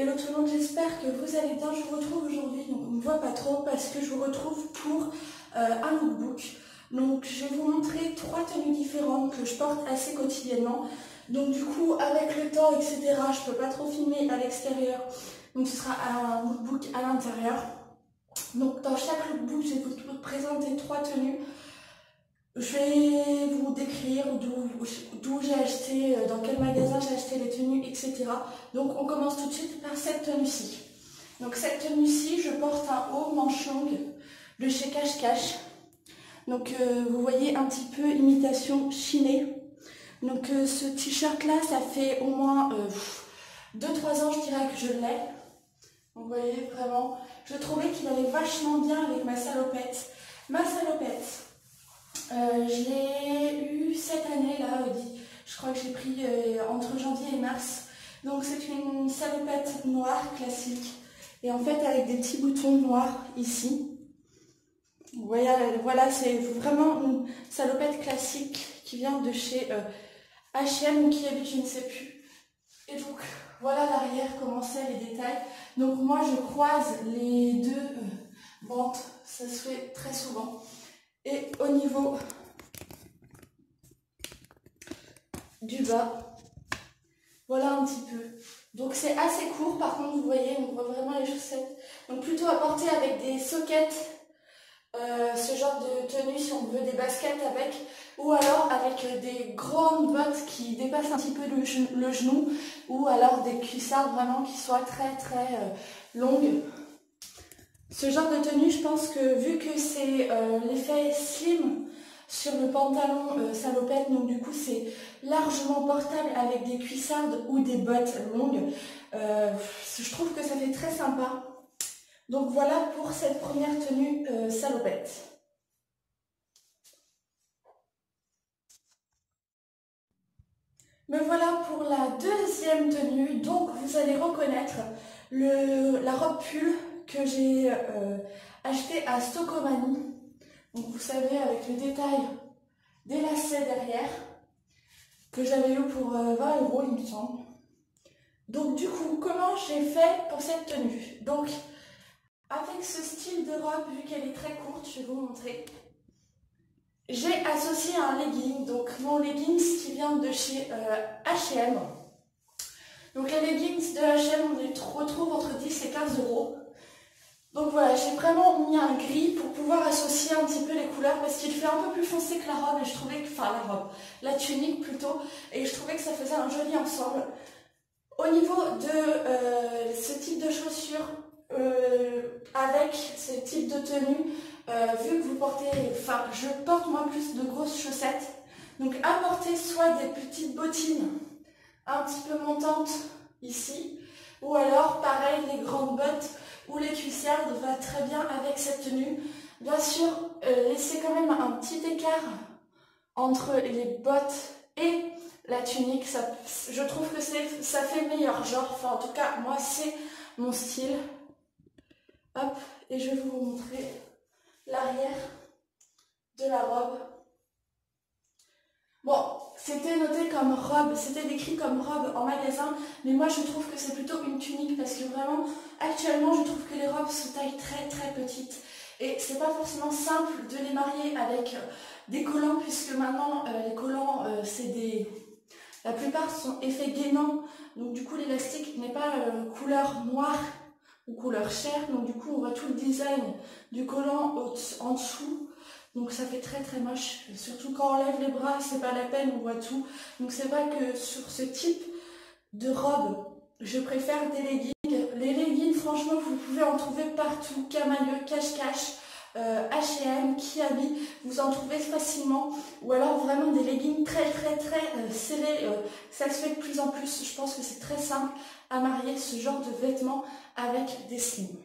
Hello tout le monde, j'espère que vous allez bien. Je vous retrouve aujourd'hui, donc on ne me voit pas trop parce que je vous retrouve pour un lookbook. Donc je vais vous montrer 3 tenues différentes que je porte assez quotidiennement. Donc du coup avec le temps etc, je peux pas trop filmer à l'extérieur. Donc ce sera un lookbook à l'intérieur. Donc dans chaque lookbook je vais vous présenter 3 tenues. Je vais vous décrire d'où j'ai acheté, dans quel magasin j'ai acheté les tenues, etc. Donc on commence tout de suite par cette tenue-ci. Donc cette tenue-ci, je porte un haut manche longue de chez Cache Cache. Donc vous voyez un petit peu imitation chinée. Donc ce t-shirt-là, ça fait au moins 2-3 ans, je dirais que je l'ai. Donc vous voyez vraiment, je trouvais qu'il allait vachement bien avec ma salopette. Ma salopette. Je l'ai eu cette année là, je crois que j'ai pris entre janvier et mars. Donc c'est une salopette noire classique et en fait avec des petits boutons noirs ici. Voilà, c'est vraiment une salopette classique qui vient de chez H&M ou qui habite je ne sais plus. Et donc voilà l'arrière, comment c'est les détails. Donc moi je croise les deux bandes, ça se fait très souvent. Et au niveau du bas, voilà un petit peu. Donc c'est assez court, par contre vous voyez, on voit vraiment les chaussettes. Donc plutôt à porter avec des sockets, ce genre de tenue si on veut des baskets avec, ou alors avec des grandes bottes qui dépassent un petit peu le genou, ou alors des cuissardes vraiment qui soient très longues. Ce genre de tenue, je pense que vu que c'est l'effet slim sur le pantalon salopette, donc du coup c'est largement portable avec des cuissardes ou des bottes longues, je trouve que ça fait très sympa. Donc voilà pour cette première tenue salopette. Me voilà pour la deuxième tenue. Donc vous allez reconnaître la robe pull que j'ai achetée à Stocomanie. Donc vous savez, avec le détail des lacets derrière, que j'avais eu pour 20 €, il me semble. Donc du coup, comment j'ai fait pour cette tenue? Donc avec ce style de robe, vu qu'elle est très courte, je vais vous montrer. J'ai associé un legging, donc mon leggings qui vient de chez H&M. Donc les leggings de H&M, on les retrouve entre 10 et 15 €. Donc voilà, j'ai vraiment mis un gris pour pouvoir associer un petit peu les couleurs parce qu'il fait un peu plus foncé que la robe et je trouvais que, enfin la tunique plutôt, et je trouvais que ça faisait un joli ensemble. Au niveau de ce type de chaussures, avec ce type de tenue, vu que vous portez, enfin je porte moi plus de grosses chaussettes, donc apporter soit des petites bottines un petit peu montantes ici, ou alors pareil les grandes bottes ou les cuissardes va très bien avec cette tenue. Bien sûr, laissez quand même un petit écart entre les bottes et la tunique, je trouve que ça fait meilleur genre, enfin en tout cas moi c'est mon style. Hop, et je vais vous montrer l'arrière de la robe. Bon, c'était noté comme robe, c'était décrit comme robe en magasin, mais moi je trouve que c'est plutôt une tunique parce que vraiment, actuellement je trouve que les robes sont taille très petites et c'est pas forcément simple de les marier avec des collants puisque maintenant les collants la plupart sont effet gainant, donc du coup l'élastique n'est pas couleur noire ou couleur chair, donc du coup on voit tout le design du collant en dessous. Donc ça fait très moche, surtout quand on lève les bras, c'est pas la peine, on voit tout. Donc c'est vrai que sur ce type de robe, je préfère des leggings. Les leggings, franchement, vous pouvez en trouver partout, Camaïeu, Cache Cache, H&M, Kiabi, vous en trouvez facilement. Ou alors vraiment des leggings très serrés, ça se fait de plus en plus. Je pense que c'est très simple à marier ce genre de vêtements avec des slims.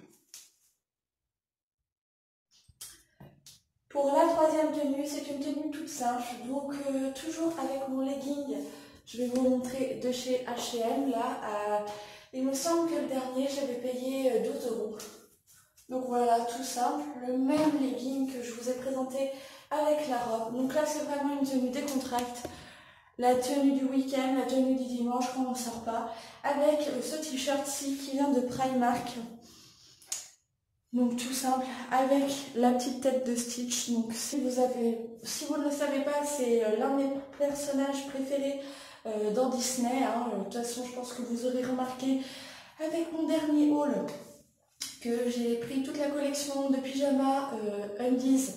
Pour la troisième tenue, c'est une tenue toute simple, donc toujours avec mon legging, je vais vous montrer de chez H&M, là, il me semble que le dernier, j'avais payé 12 €. Donc voilà, tout simple, le même legging que je vous ai présenté avec la robe. Donc là, c'est vraiment une tenue décontracte, la tenue du week-end, la tenue du dimanche quand on ne sort pas, avec ce t-shirt-ci qui vient de Primark. Donc tout simple, avec la petite tête de Stitch. Donc si vous ne le savez pas, c'est l'un de mes personnages préférés dans Disney. Hein. De toute façon, je pense que vous aurez remarqué avec mon dernier haul que j'ai pris toute la collection de pyjamas Undies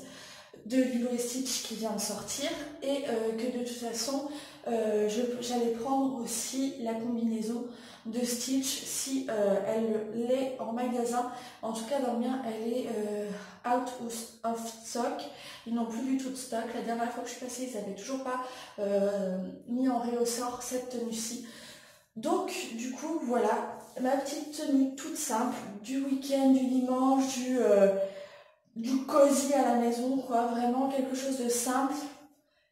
de Lilo et Stitch qui vient de sortir et que de toute façon j'allais prendre aussi la combinaison de Stitch si elle l'est en magasin. En tout cas dans le mien elle est out of stock, ils n'ont plus du tout de stock. La dernière fois que je suis passée ils n'avaient toujours pas mis en réassort cette tenue-ci. Donc du coup voilà ma petite tenue toute simple du week-end, du dimanche, du cosy à la maison, quoi, vraiment quelque chose de simple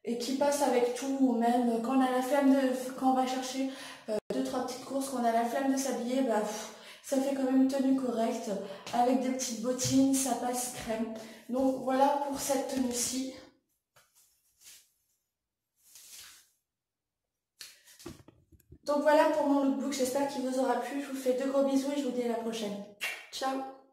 et qui passe avec tout, ou même quand on a la flemme quand on va chercher deux, trois petites courses, quand on a la flemme de s'habiller, bah, ça fait quand même une tenue correcte, avec des petites bottines, ça passe crème. Donc voilà pour cette tenue-ci. Donc voilà pour mon lookbook, j'espère qu'il vous aura plu, je vous fais de gros bisous et je vous dis à la prochaine. Ciao!